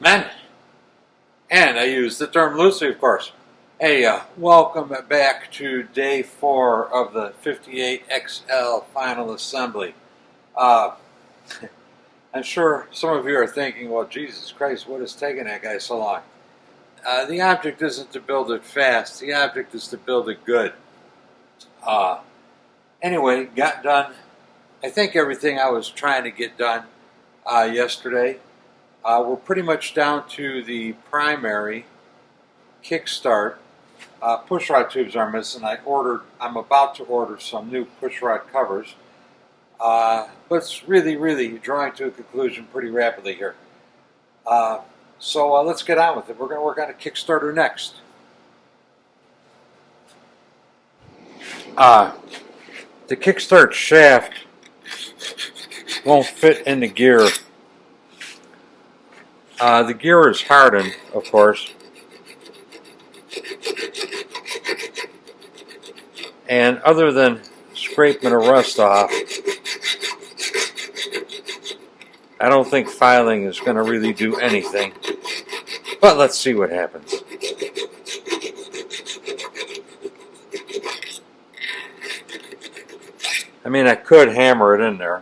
Men, and I use the term loosely, of course. Hey, welcome back to day 4 of the 58XL final assembly. Uh, I'm sure some of you are thinking, well, Jesus Christ, what is taking that guy so long? The object isn't to build it fast, the object is to build it good. Anyway, got done, I think, everything I was trying to get done yesterday. We're pretty much down to the primary Kickstart. Pushrod tubes are missing. I'm about to order some new pushrod covers. But it's really drawing to a conclusion pretty rapidly here. So let's get on with it. We're going to work on a Kickstarter next. The Kickstart shaft won't fit in the gear. The gear is hardened, of course. And other than scraping the rust off, I don't think filing is going to really do anything. But let's see what happens. I mean, I could hammer it in there.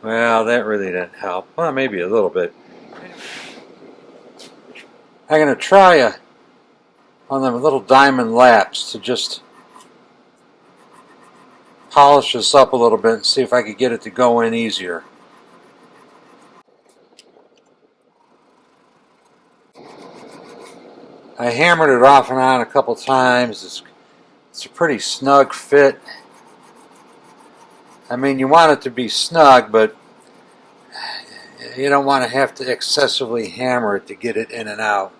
Well, that really didn't help. Well, maybe a little bit. I'm going to try on them little diamond laps to just polish this up a little bit and see if I could get it to go in easier. I hammered it off and on a couple times. It's a pretty snug fit. I mean, you want it to be snug, but you don't want to have to excessively hammer it to get it in and out.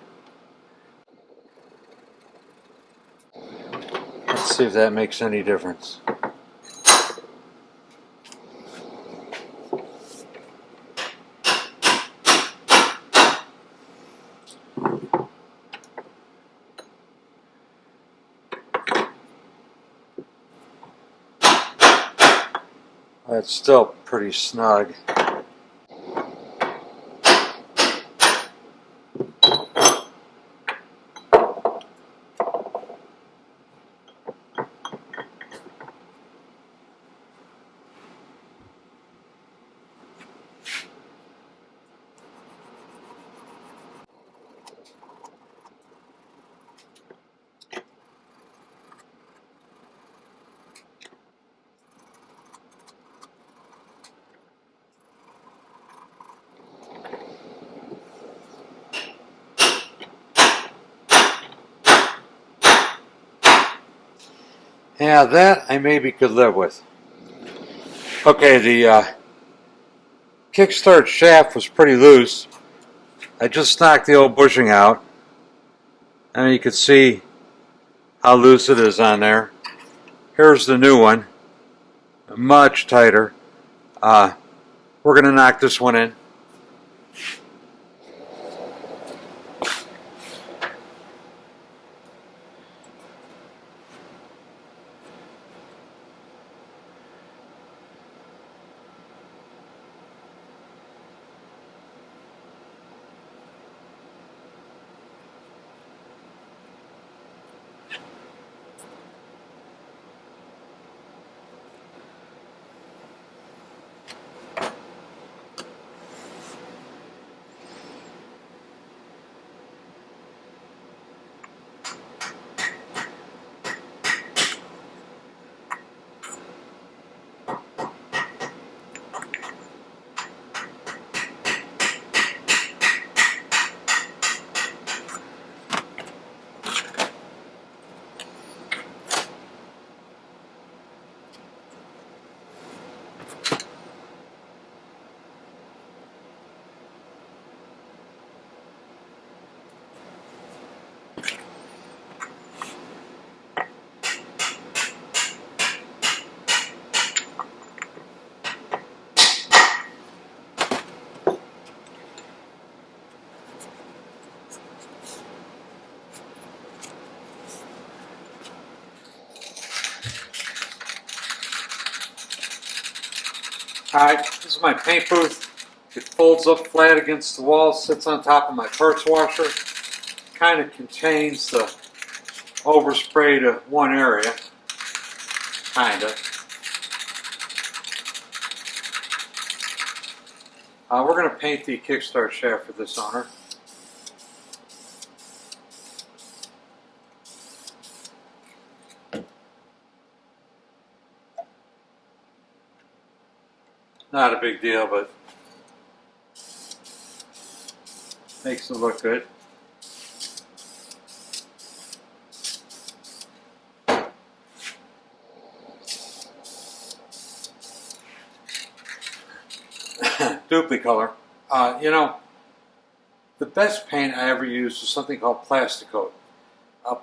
Let's see if that makes any difference. That's still pretty snug. Yeah, that I maybe could live with. Okay, the Kickstart shaft was pretty loose. I just knocked the old bushing out. And you can see how loose it is on there. Here's the new one. Much tighter. We're going to knock this one in. Alright, this is my paint booth. It folds up flat against the wall, sits on top of my parts washer. Kind of contains the overspray to one area. Kind of. We're going to paint the Kickstart shaft for this owner. Not a big deal, but makes it look good. Duplicolor. You know, the best paint I ever used was something called Plastic Coat.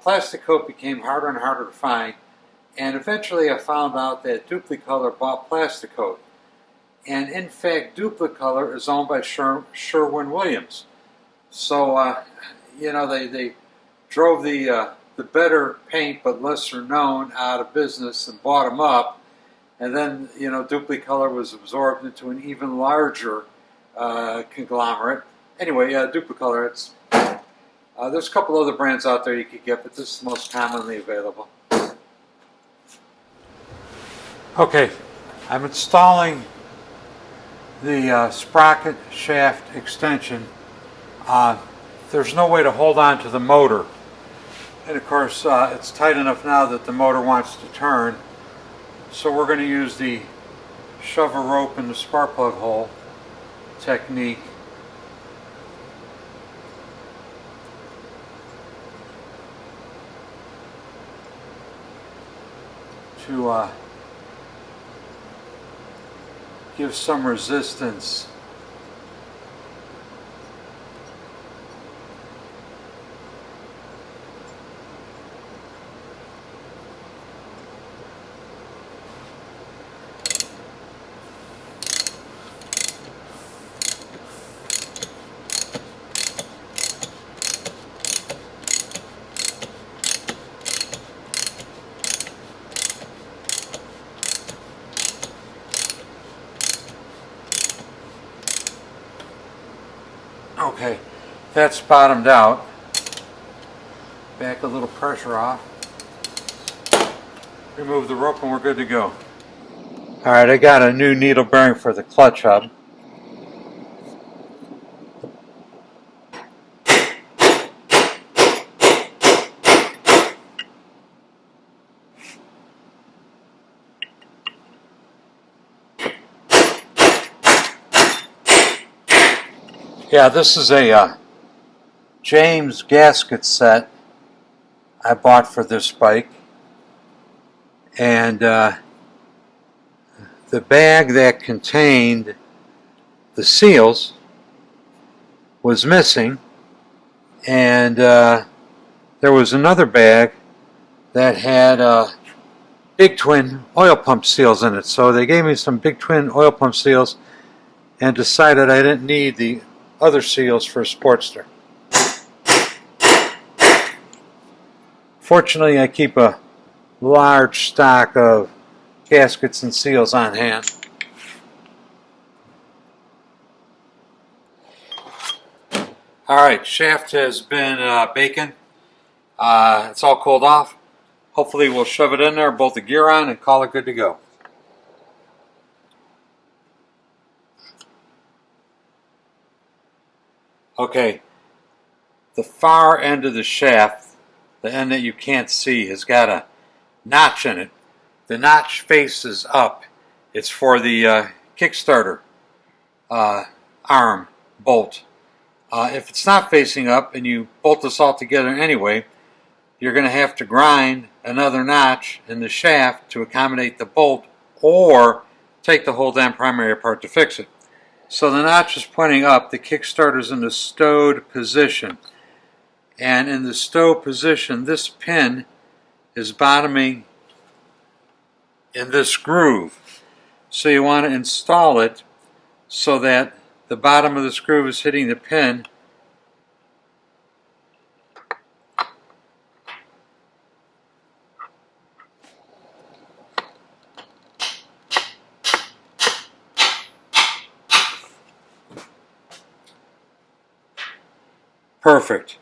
Plastic Coat became harder and harder to find, and eventually I found out that Duplicolor bought Plastic Coat. And in fact, Duplicolor is owned by Sherwin-Williams. So, you know, they drove the better paint but lesser known out of business and bought them up. And then, you know, Duplicolor was absorbed into an even larger conglomerate. Anyway, Duplicolor, it's there's a couple other brands out there you could get, but this is the most commonly available. Okay, I'm installing the Sprocket Shaft extension. There's no way to hold on to the motor. And of course, it's tight enough now that the motor wants to turn. So we're going to use the shove a rope in the spark plug hole technique to give some resistance. Okay, that's bottomed out. Back a little pressure off. Remove the rope and we're good to go. Alright, I got a new needle bearing for the clutch hub. Yeah, this is a James gasket set I bought for this bike, and the bag that contained the seals was missing, and there was another bag that had big twin oil pump seals in it. So they gave me some big twin oil pump seals and decided I didn't need the other seals for a Sportster. Fortunately, I keep a large stock of gaskets and seals on hand. Alright, shaft has been baking. It's all cooled off. Hopefully we'll shove it in there, bolt the gear on, and call it good to go. Okay, the far end of the shaft, the end that you can't see, has got a notch in it. The notch faces up. It's for the Kickstarter arm bolt. If it's not facing up and you bolt this all together anyway, you're going to have to grind another notch in the shaft to accommodate the bolt, or take the whole damn primary apart to fix it. So the notch is pointing up, the Kickstarter's in the stowed position. And in the stow position, this pin is bottoming in this groove. So you want to install it so that the bottom of this groove is hitting the pin. perfect.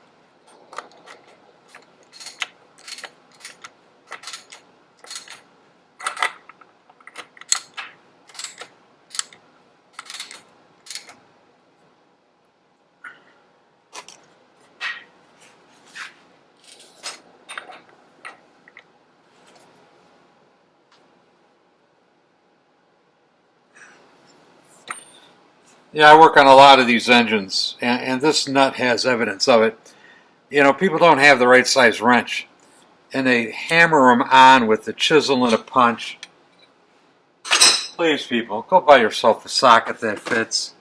Yeah, I work on a lot of these engines, and this nut has evidence of it. You know, people don't have the right size wrench, and they hammer them on with a chisel and a punch. Please, people, go buy yourself a socket that fits.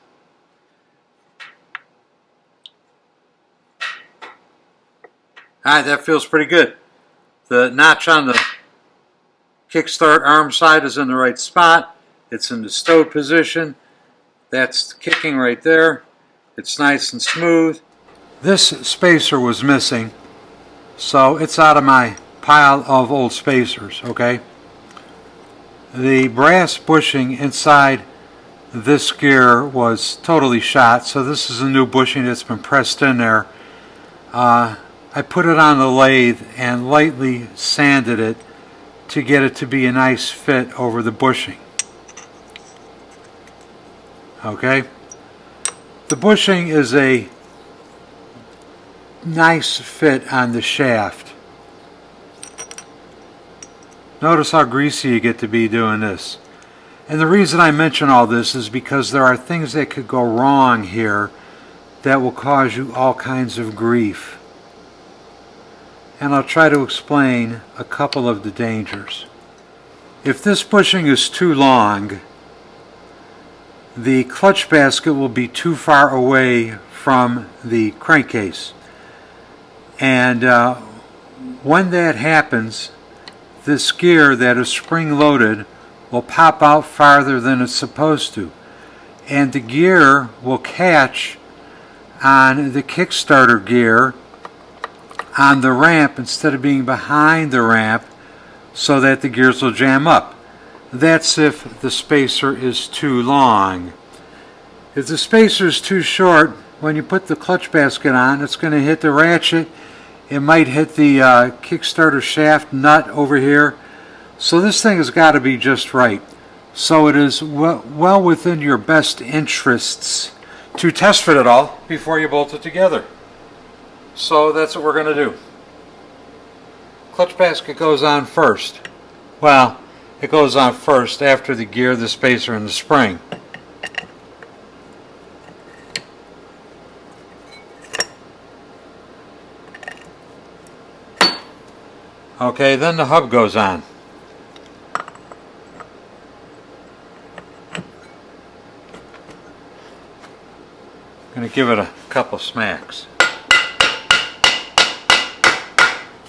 Alright, that feels pretty good. The notch on the kickstart arm side is in the right spot. It's in the stowed position. That's kicking right there. It's nice and smooth. This spacer was missing, so it's out of my pile of old spacers, okay? The brass bushing inside this gear was totally shot, so this is a new bushing that's been pressed in there. I put it on the lathe and lightly sanded it to get it to be a nice fit over the bushing. Okay, the bushing is a nice fit on the shaft. Notice how greasy you get to be doing this. And the reason I mention all this is because there are things that could go wrong here that will cause you all kinds of grief. And I'll try to explain a couple of the dangers. If this bushing is too long, the clutch basket will be too far away from the crankcase, and when that happens, this gear that is spring loaded will pop out farther than it's supposed to, and the gear will catch on the Kickstarter gear on the ramp instead of being behind the ramp, so that the gears will jam up. That's if the spacer is too long. If the spacer is too short, when you put the clutch basket on, it's going to hit the ratchet. It might hit the Kickstarter shaft nut over here. So this thing has got to be just right. So it is well within your best interests to test fit it all before you bolt it together. So that's what we're going to do. Clutch basket goes on first. Well, it goes on first after the gear, the spacer, and the spring. Okay, then the hub goes on. I'm going to give it a couple smacks.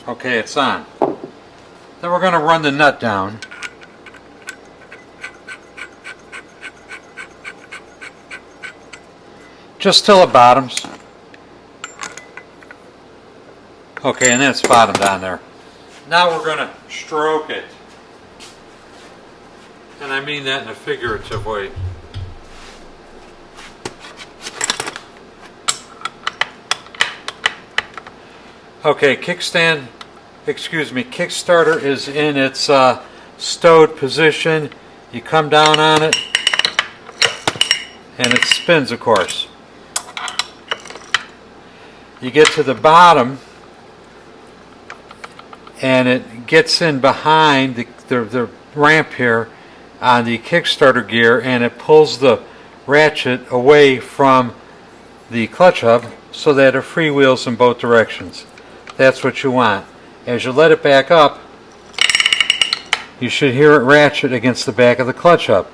Okay, it's on. Then we're going to run the nut down. Just till it bottoms. Okay, and that's bottomed on there. Now we're going to stroke it. And I mean that in a figurative way. Okay, Kickstarter is in its stowed position. You come down on it, and it spins, of course. You get to the bottom, and it gets in behind the ramp here on the Kickstarter gear, and it pulls the ratchet away from the clutch hub so that it freewheels in both directions. That's what you want. As you let it back up, you should hear it ratchet against the back of the clutch hub.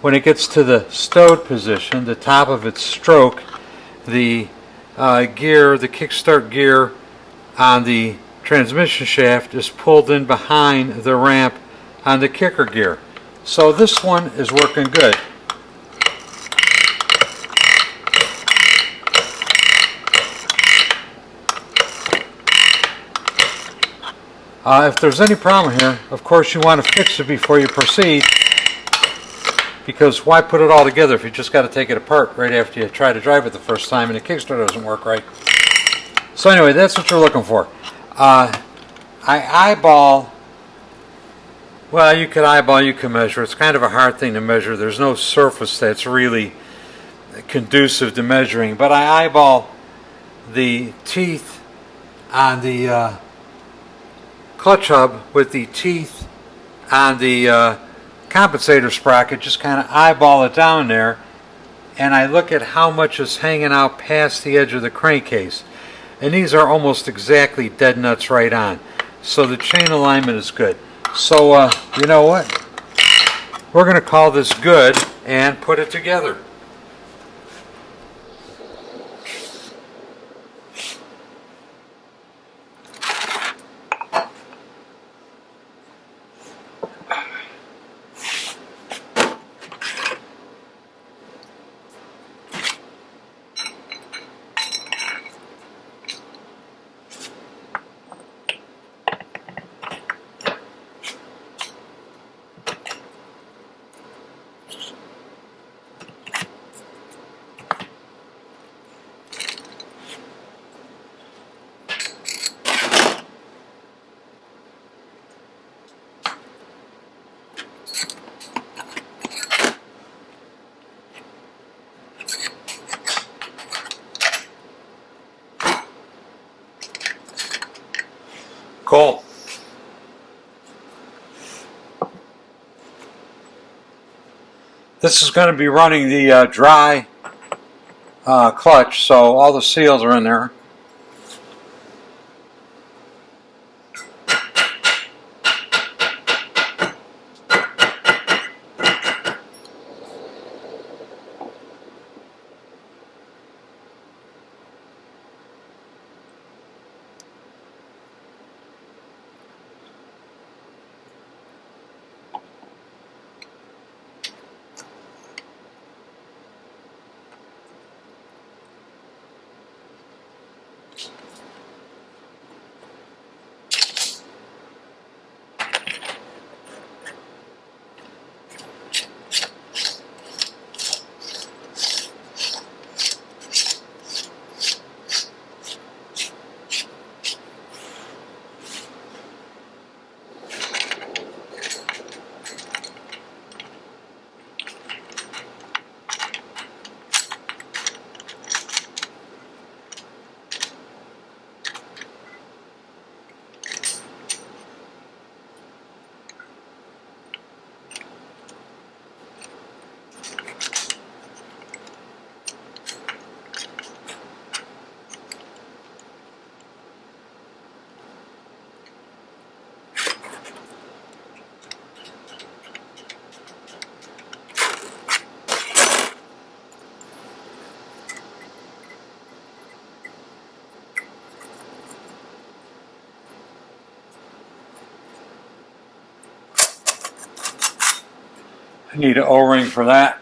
When it gets to the stowed position, the top of its stroke, the gear, the kickstart gear on the transmission shaft is pulled in behind the ramp on the kicker gear. So this one is working good. If there's any problem here, of course you want to fix it before you proceed, because why put it all together if you just got to take it apart right after you try to drive it the first time and the kickstart doesn't work right. So anyway, that's what you're looking for. I eyeball. Well, you could eyeball, you can measure. It's kind of a hard thing to measure. There's no surface that's really conducive to measuring. But I eyeball the teeth on the clutch hub with the teeth on the compensator sprocket. Just kind of eyeball it down there. And I look at how much is hanging out past the edge of the crankcase. And these are almost exactly dead nuts right on. So the chain alignment is good. So, you know what? We're going to call this good and put it together. Cool. This is going to be running the dry clutch, so all the seals are in there. I need an O-ring for that.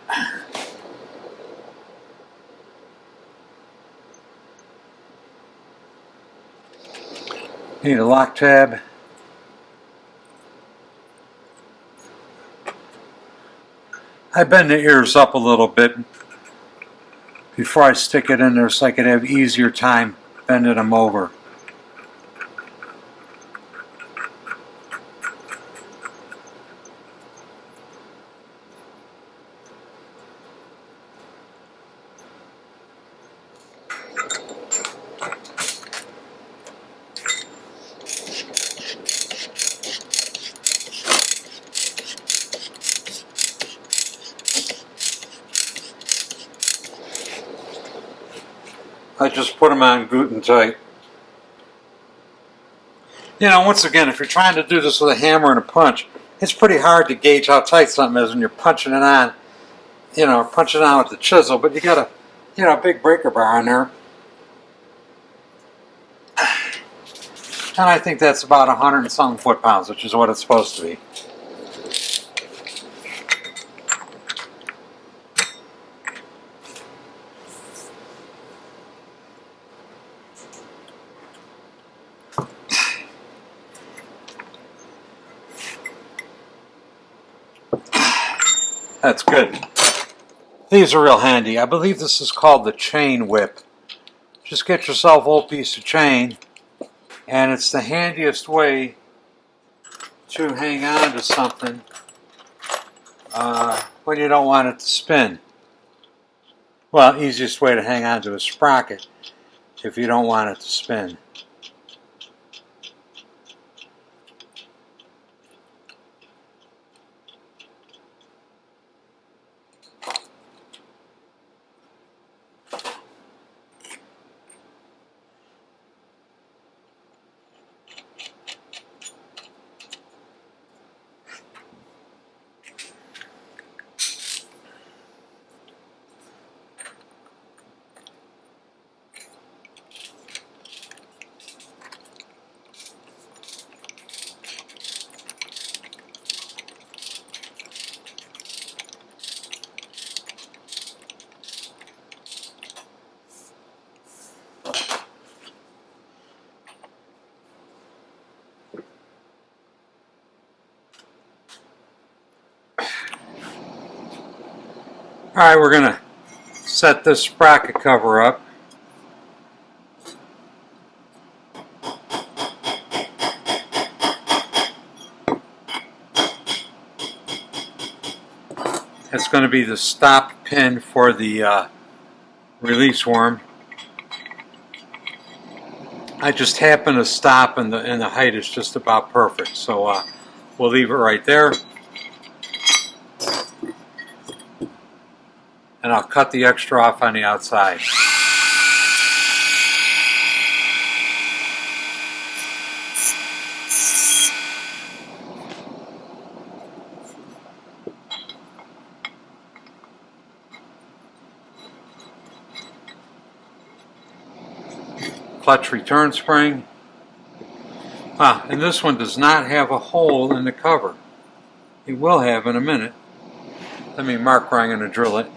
Need a lock tab. I bend the ears up a little bit before I stick it in there so I could have easier time bending them over. I just put them on good and tight. You know, once again, if you're trying to do this with a hammer and a punch, it's pretty hard to gauge how tight something is when you're punching it on, you know, punching it on with the chisel, but you got a, you know, a big breaker bar in there. And I think that's about 100 and something foot-pounds, which is what it's supposed to be. That's good. These are real handy. I believe this is called the chain whip. just get yourself a old piece of chain, and it's the handiest way to hang on to something when you don't want it to spin. Well, easiest way to hang on to a sprocket if you don't want it to spin. Alright, we're going to set this sprocket cover up. It's going to be the stop pin for the release worm. I just happen to stop and the height is just about perfect, so we'll leave it right there. And I'll cut the extra off on the outside. Clutch return spring. And this one does not have a hole in the cover. It will have in a minute. Let me mark where I'm going to drill it.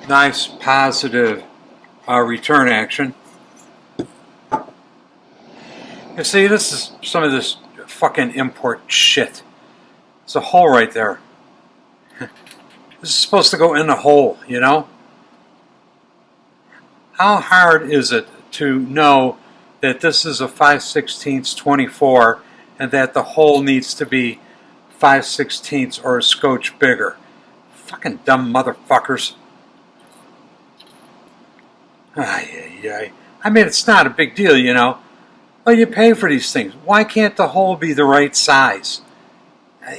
Nice positive return action. You see, this is some of this fucking import shit. There's a hole right there. This is supposed to go in the hole, you know? How hard is it to know that this is a 5/16 24 and that the hole needs to be 5/16 or a scotch bigger? Fucking dumb motherfuckers. I mean, it's not a big deal, you know. Well, you pay for these things. Why can't the hole be the right size?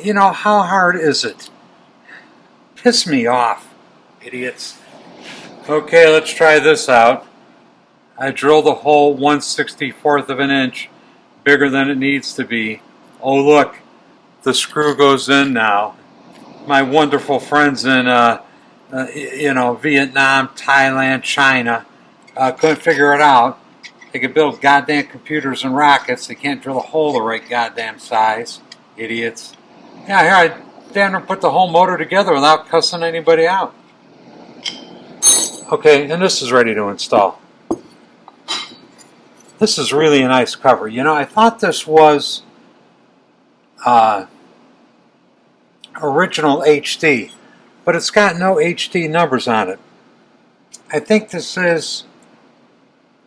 You know, how hard is it? Piss me off, idiots. Okay, let's try this out. I drilled a hole 1/64 of an inch, bigger than it needs to be. Oh look, the screw goes in now. My wonderful friends in, Vietnam, Thailand, China, couldn't figure it out. They could build goddamn computers and rockets. They can't drill a hole the right goddamn size. Idiots. Yeah, here I damn near put the whole motor together without cussing anybody out. Okay, and this is ready to install. This is really a nice cover. You know, I thought this was original HD, but it's got no HD numbers on it. I think this is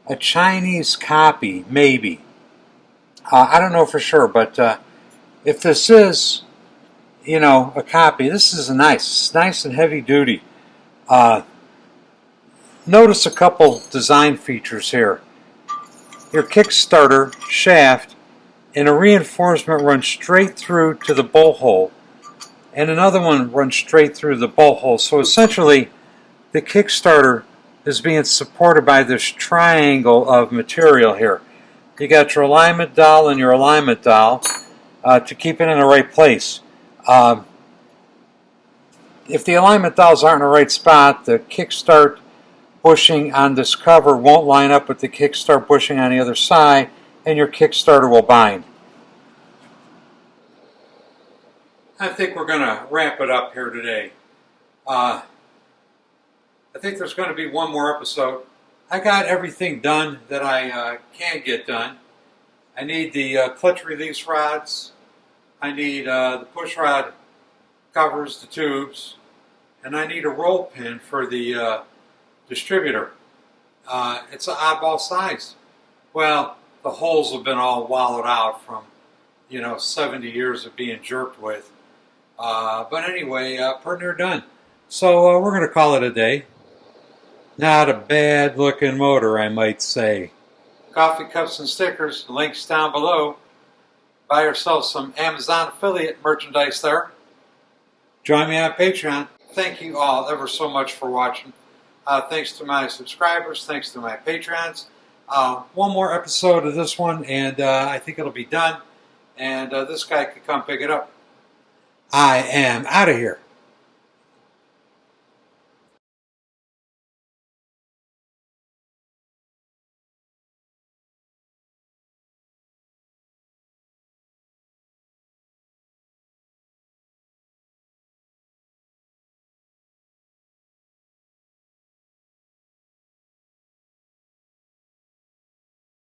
a Chinese copy, maybe. I don't know for sure, but if this is, a copy, this is nice and heavy duty. Notice a couple design features here. Your Kickstarter shaft and a reinforcement runs straight through to the bowl hole, and another one runs straight through the bowl hole. So essentially, the Kickstarter is being supported by this triangle of material here. You got your alignment dowel and your alignment dowel to keep it in the right place. If the alignment dowels aren't in the right spot, the Kickstart bushing on this cover won't line up with the Kickstart bushing on the other side, and your Kickstarter will bind. I think we're going to wrap it up here today. I think there's going to be one more episode. I got everything done that I can get done. I need the clutch release rods. I need the push rod covers, the tubes, and I need a roll pin for the distributor. It's an oddball size. Well, the holes have been all wallowed out from 70 years of being jerked with. But anyway, pretty near done. So we're going to call it a day. Not a bad looking motor, I might say. Coffee cups and stickers, links down below. Buy yourself some Amazon affiliate merchandise there. Join me on Patreon. Thank you all ever so much for watching. Thanks to my subscribers, thanks to my Patreons. One more episode of this one, and I think it'll be done. And this guy could come pick it up. I am out of here.